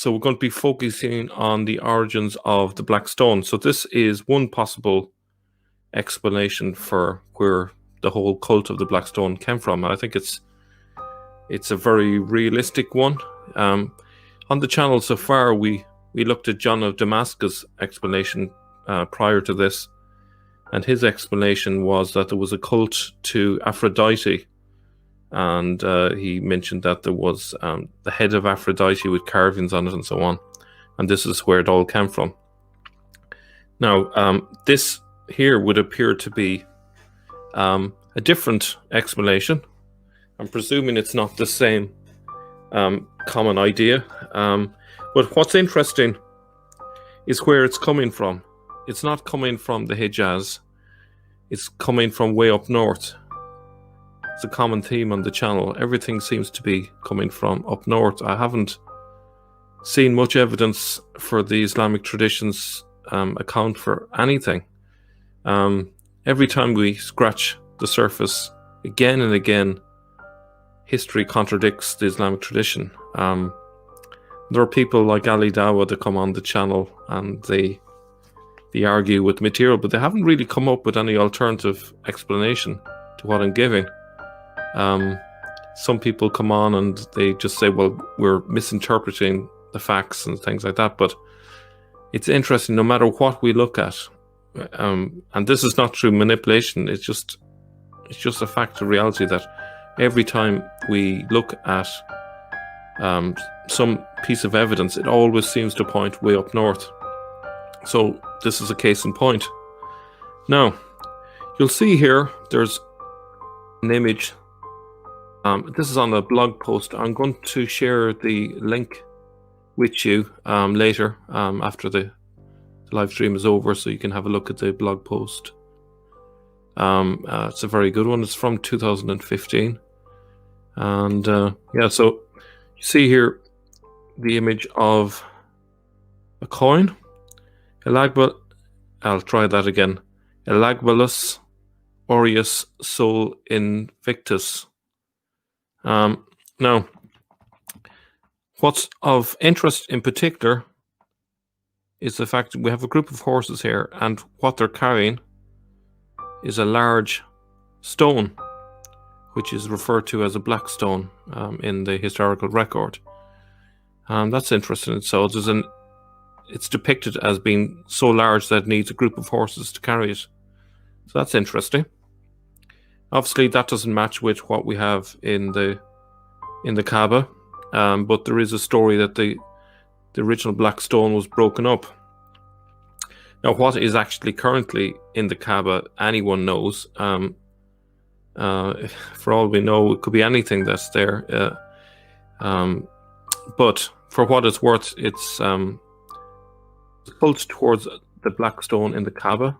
So we're going to be focusing on the origins of the Black Stone. So this is one possible explanation for where the whole cult of the Black Stone came from. I think it's a very realistic one. On the channel so far, we looked at John of Damascus' explanation prior to this, and his explanation was that there was a cult to Aphrodite, and he mentioned that there was the head of Aphrodite with carvings on it and so on, and this is where it all came from. Now, this here would appear to be a different explanation. I'm presuming it's not the same common idea, but what's interesting is where it's coming from. It's not coming from the Hejaz, it's coming from way up north. It's a common theme on the channel. Everything seems to be coming from up north. I haven't seen much evidence for the Islamic traditions account for anything. Every time we scratch the surface, again and again, history contradicts the Islamic tradition. There are people like Ali Dawa that come on the channel and they argue with material, but they haven't really come up with any alternative explanation to what I'm giving. Some people come on and they just say, well, we're misinterpreting the facts and things like that. But it's interesting, no matter what we look at, and this is not through manipulation, it's just a fact of reality that every time we look at some piece of evidence, it always seems to point way up north. So this is a case in point. Now, you'll see here, there's an image. This is on a blog post. I'm going to share the link with you later after the live stream is over, so you can have a look at the blog post. It's a very good one. It's from 2015. And yeah, so you see here the image of a coin. I'll try that again. Elagbalus Aureus Sol Invictus. Now, what's of interest in particular is the fact that we have a group of horses here, and what they're carrying is a large stone, which is referred to as a black stone in the historical record. That's interesting. So it's depicted as being so large that it needs a group of horses to carry it. So that's interesting. Obviously, that doesn't match with what we have in the Kaaba, but there is a story that the original black stone was broken up. Now, what is actually currently in the Kaaba, anyone knows. For all we know, it could be anything that's there. But for what it's worth, it's pulled towards the black stone in the Kaaba.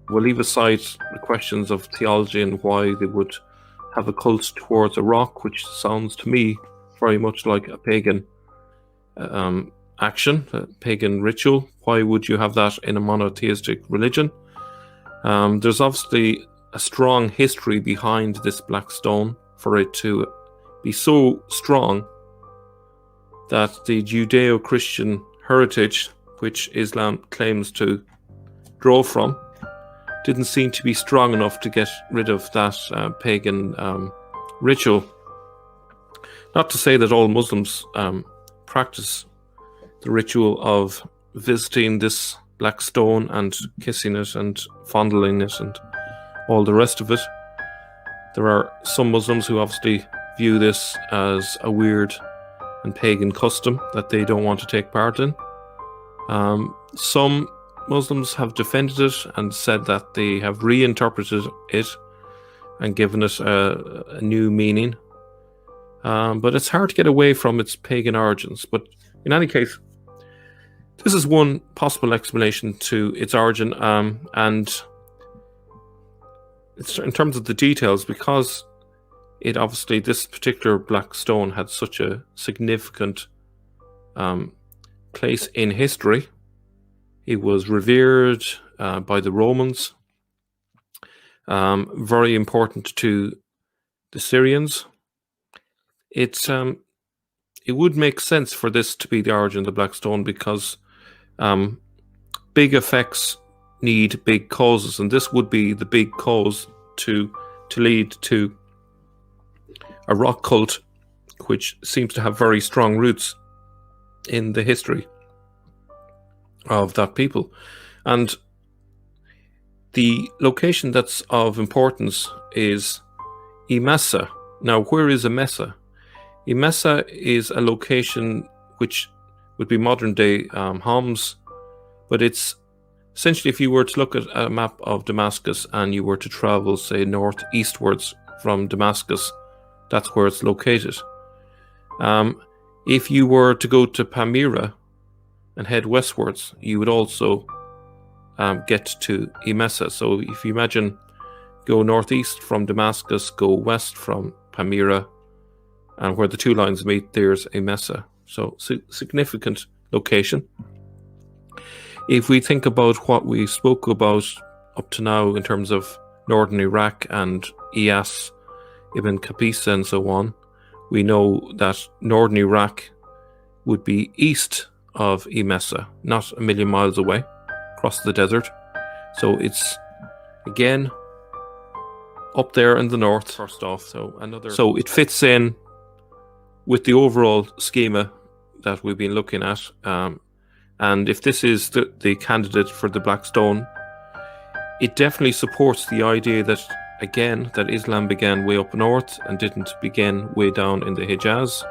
We'll leave aside the questions of theology and why they would have a cult towards a rock, which sounds to me very much like a pagan action, a pagan ritual. Why would you have that in a monotheistic religion? There's obviously a strong history behind this black stone for it to be so strong that the Judeo-Christian heritage, which Islam claims to draw from, didn't seem to be strong enough to get rid of that pagan ritual. Not to say that all Muslims practice the ritual of visiting this black stone and kissing it and fondling it and all the rest of it. There are some Muslims who obviously view this as a weird and pagan custom that they don't want to take part in. Some Muslims have defended it and said that they have reinterpreted it and given it a new meaning. But it's hard to get away from its pagan origins. But in any case, this is one possible explanation to its origin. And it's in terms of the details, because it obviously, this particular black stone had such a significant place in history. It was revered by the Romans, very important to the Syrians. It's it would make sense for this to be the origin of the black stone, because big effects need big causes, and this would be the big cause to lead to a rock cult which seems to have very strong roots in the history of that people. And the location that's of importance is Emesa. Now, where is Emesa? Emesa is a location which would be modern day Homs, but it's essentially, if you were to look at a map of Damascus and you were to travel, say, northeastwards from Damascus, that's where it's located. If you were to go to Palmyra and head westwards, you would also get to Emesa. So if you imagine, go northeast from Damascus, go west from Palmyra, and where the two lines meet, there's Emesa. So significant location. If we think about what we spoke about up to now in terms of northern Iraq and Iyas, Ibn Kapisa and so on, we know that northern Iraq would be east of Emesa, not a million miles away, across the desert. So it's, again, up there in the north, first off. So it fits in with the overall schema that we've been looking at. And if this is the candidate for the black stone, it definitely supports the idea that, again, that Islam began way up north and didn't begin way down in the Hijaz.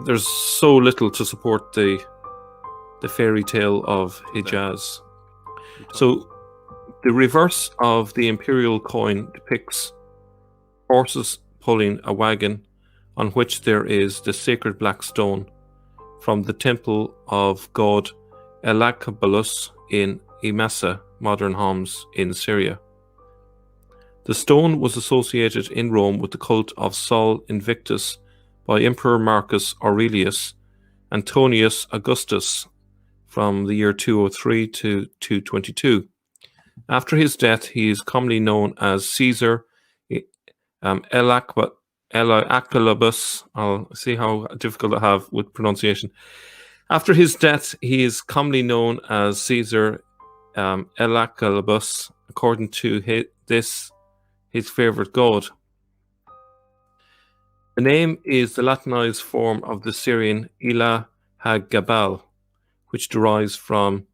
There's so little to support the fairy tale of Hijaz. So the reverse of the imperial coin depicts horses pulling a wagon on which there is the sacred black stone from the temple of god Elagabalus in Emesa, modern Homs in Syria. The stone was associated in Rome with the cult of Sol Invictus by Emperor Markus Aurelius Antonius Agustus from the year 203 to 222. After his death, he is commonly known as Caesar Elagabalus. I'll see how difficult I have with pronunciation. After his death, he is commonly known as Caesar Elagabalus, according to his favorite god. The name is the Latinized form of the Syrian Ilah ha-Gabal, which derives from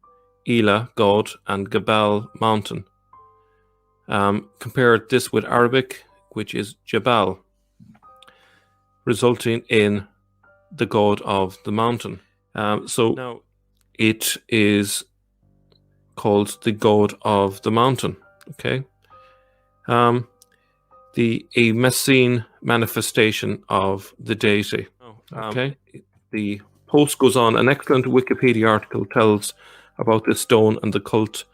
Ilah, God, and Gabal, mountain. Compare this with Arabic, which is Jabal, resulting in the god of the mountain. So now it is called the god of the mountain. Okay. The Emesian manifestation of the deity. Okay. The post goes on. An excellent Wikipedia article tells about this stone and the cult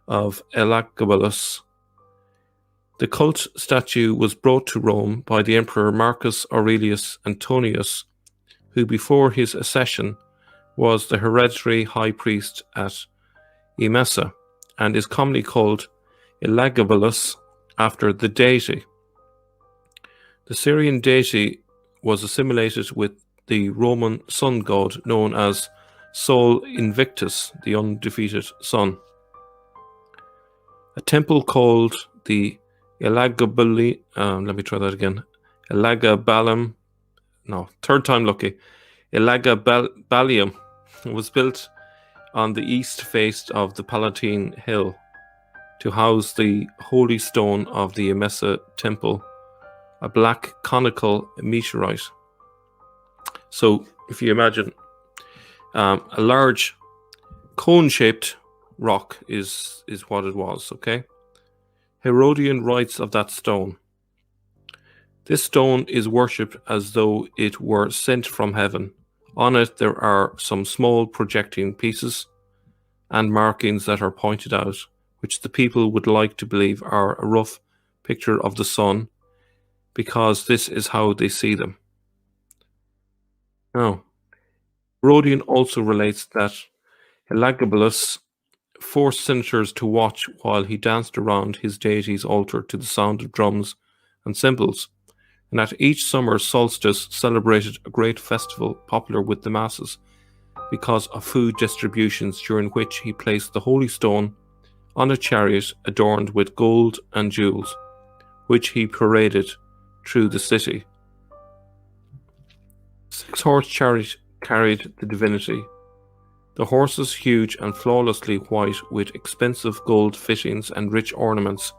of Elagabalus. The cult statue was brought to Rome by the Emperor Markus Aurelius Antonius, who before his accession was the hereditary high priest at Emesa, and is commonly called Elagabalus after the deity. The Syrian deity was assimilated with the Roman sun god known as Sol Invictus, the undefeated sun. A temple called the Elagabalum, Elagabalium was built on the east face of the Palatine Hill to house the holy stone of the Emesa temple, a black conical meteorite. So if you imagine a large cone-shaped rock is what it was, okay? Herodian writes of that stone. This stone is worshipped as though it were sent from heaven. On it there are some small projecting pieces and markings that are pointed out, which the people would like to believe are a rough picture of the sun, because this is how they see them. Now, Herodian also relates that Elagabalus forced senators to watch while he danced around his deity's altar to the sound of drums and cymbals, and at each summer solstice celebrated a great festival popular with the masses because of food distributions, during which he placed the holy stone on a chariot adorned with gold and jewels, which he paraded through the city. 6-horse chariot carried the divinity. The horses, huge and flawlessly white, with expensive gold fittings and rich ornaments.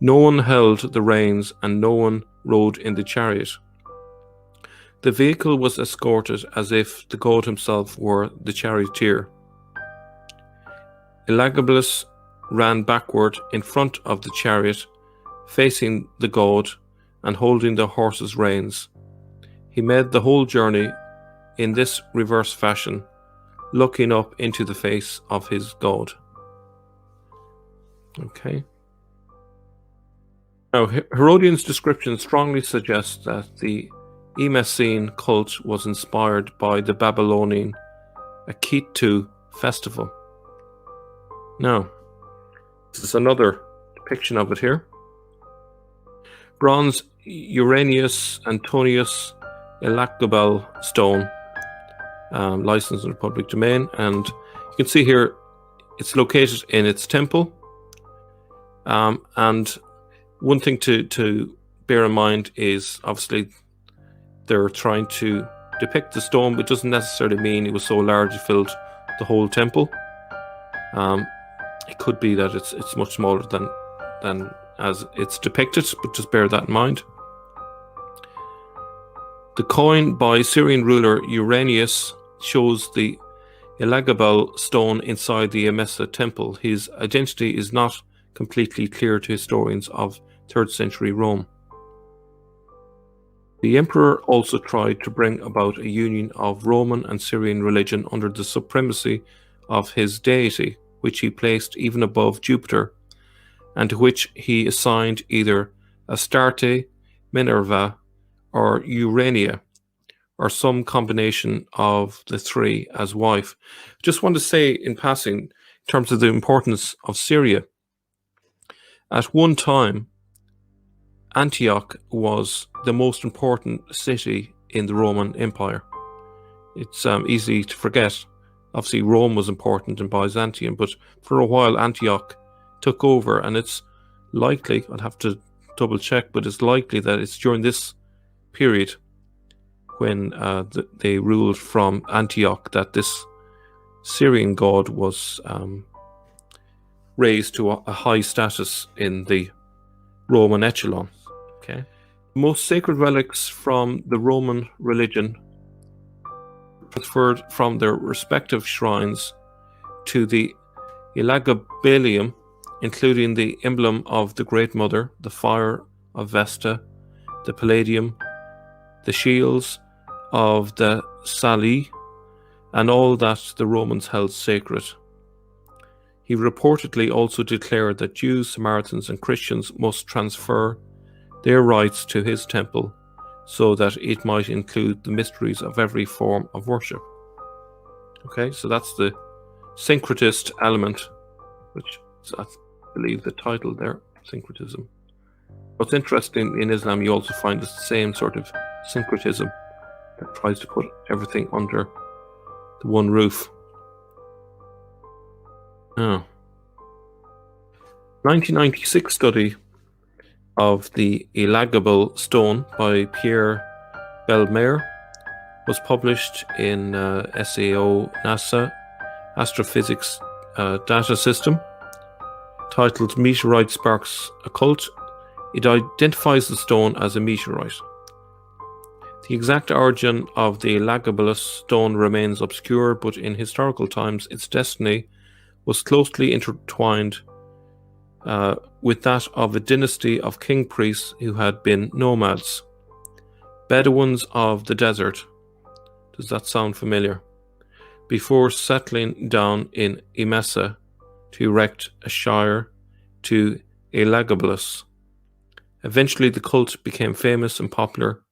No one held the reins and no one rode in the chariot. The vehicle was escorted as if the god himself were the charioteer. Elagabalus ran backward in front of the chariot, facing the god and holding the horse's reins. He made the whole journey in this reverse fashion, looking up into the face of his god. Okay. Now, Herodian's description strongly suggests that the Emesian cult was inspired by the Babylonian Akitu festival. Now, this is another depiction of it here. Bronze Markus Antonius Agustus stone, licensed in the public domain, and you can see here it's located in its temple. And one thing to bear in mind is obviously they're trying to depict the stone, but it doesn't necessarily mean it was so large it filled the whole temple. It could be that it's much smaller than as it's depicted, but just bear that in mind. The coin by Syrian ruler Uranius shows the Elagabal stone inside the Emesa temple. His identity is not completely clear to historians of 3rd century Rome. The emperor also tried to bring about a union of Roman and Syrian religion under the supremacy of his deity, which he placed even above Jupiter, and to which he assigned either Astarte, Minerva, or Urania, or some combination of the three as wife. Just want to say in passing, in terms of the importance of Syria, at one time, Antioch was the most important city in the Roman Empire. It's easy to forget. Obviously, Rome was important in Byzantium, but for a while, Antioch took over, and it's likely, I'll have to double check, but it's likely that it's during this period when they ruled from Antioch that this Syrian god was raised to a high status in the Roman echelon. Okay. The most sacred relics from the Roman religion transferred from their respective shrines to the Elagabalium, including the emblem of the Great Mother, the fire of Vesta, the Palladium, the shields of the Sali, and all that the Romans held sacred. He reportedly also declared that Jews, Samaritans, and Christians must transfer their rites to his temple so that it might include the mysteries of every form of worship. Okay, so that's the syncretist element, which is, I believe, the title there, syncretism. What's interesting, in Islam, you also find the same sort of syncretism that tries to put everything under the one roof. 1996 study of the Elagabal stone by Pierre Bellemare was published in SAO NASA Astrophysics Data System, titled Meteorite Sparks Occult. It identifies the stone as a meteorite. The exact origin of the Elagabalus stone remains obscure, but in historical times its destiny was closely intertwined with that of a dynasty of king priests who had been nomads, Bedouins of the desert. Does that sound familiar? Before settling down in Emesa to erect a shire to Elagabalus. Eventually the cult became famous and popular,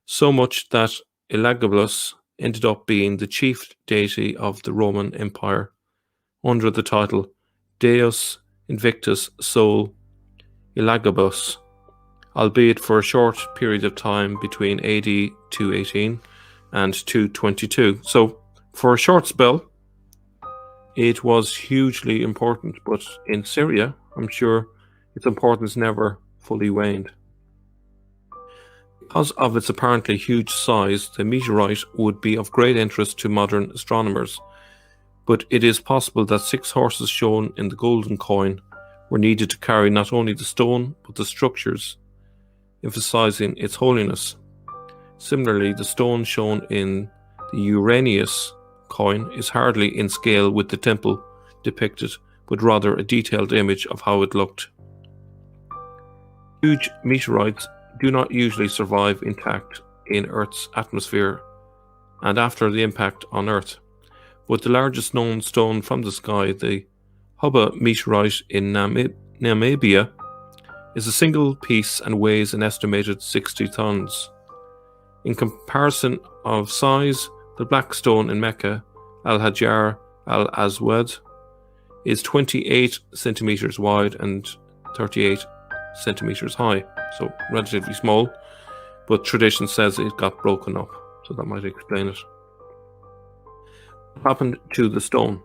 so much that Elagabalus ended up being the chief deity of the Roman Empire under the title Deus Invictus Sol Elagabus, albeit for a short period of time between AD 218 and 222. So for a short spell, it was hugely important, but in Syria, I'm sure its importance never fully waned. Because of its apparently huge size, the meteorite would be of great interest to modern astronomers, but it is possible that 6 horses shown in the golden coin were needed to carry not only the stone, but the structures, emphasizing its holiness. Similarly, the stone shown in the Uranus coin is hardly in scale with the temple depicted, but rather a detailed image of how it looked. Huge meteorites do not usually survive intact in Earth's atmosphere and after the impact on Earth, but the largest known stone from the sky, the Hubba meteorite in Namibia, is a single piece and weighs an estimated 60 tons. In comparison of size, the black stone in Mecca, Al-Khajar Aswad, is 28 centimeters wide and 38 centimeters high, so relatively small, but tradition says it got broken up, so that might explain it. What happened to the stone?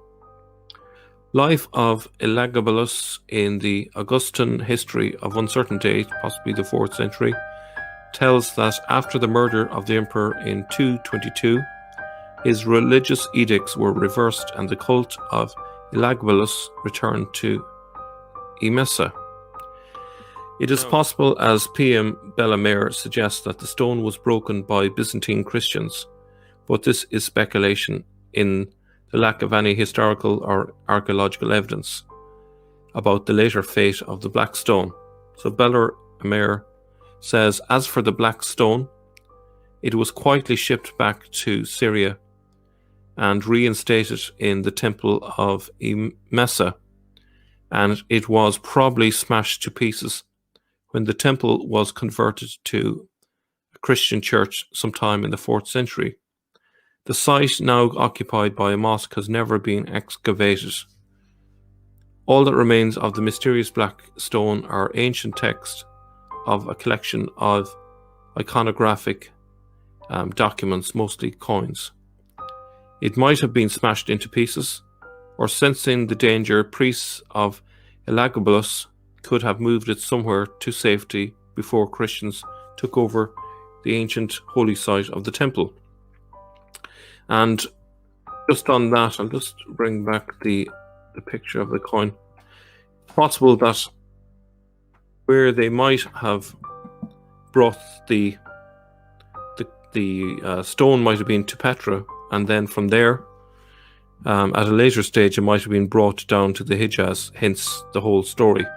Life of Elagabalus in the Augustan history of uncertain date, possibly the 4th century, tells that after the murder of the emperor in 222, his religious edicts were reversed and the cult of Elagabalus returned to Emesa. It is possible, as P.M. Bellamere suggests, that the stone was broken by Byzantine Christians, but this is speculation in the lack of any historical or archaeological evidence about the later fate of the black stone. So Bellamere says, as for the black stone, it was quietly shipped back to Syria and reinstated in the temple of Emesa, and it was probably smashed to pieces when the temple was converted to a Christian church sometime in the 4th century. The site, now occupied by a mosque, has never been excavated. All that remains of the mysterious black stone are ancient texts of a collection of iconographic documents, mostly coins. It might have been smashed into pieces, or sensing the danger, priests of Elagabalus could have moved it somewhere to safety before Christians took over the ancient holy site of the temple. And just on that, I'll just bring back the picture of the coin. It's possible that where they might have brought the stone might have been to Petra, and then from there, at a later stage, it might have been brought down to the Hijaz, hence the whole story.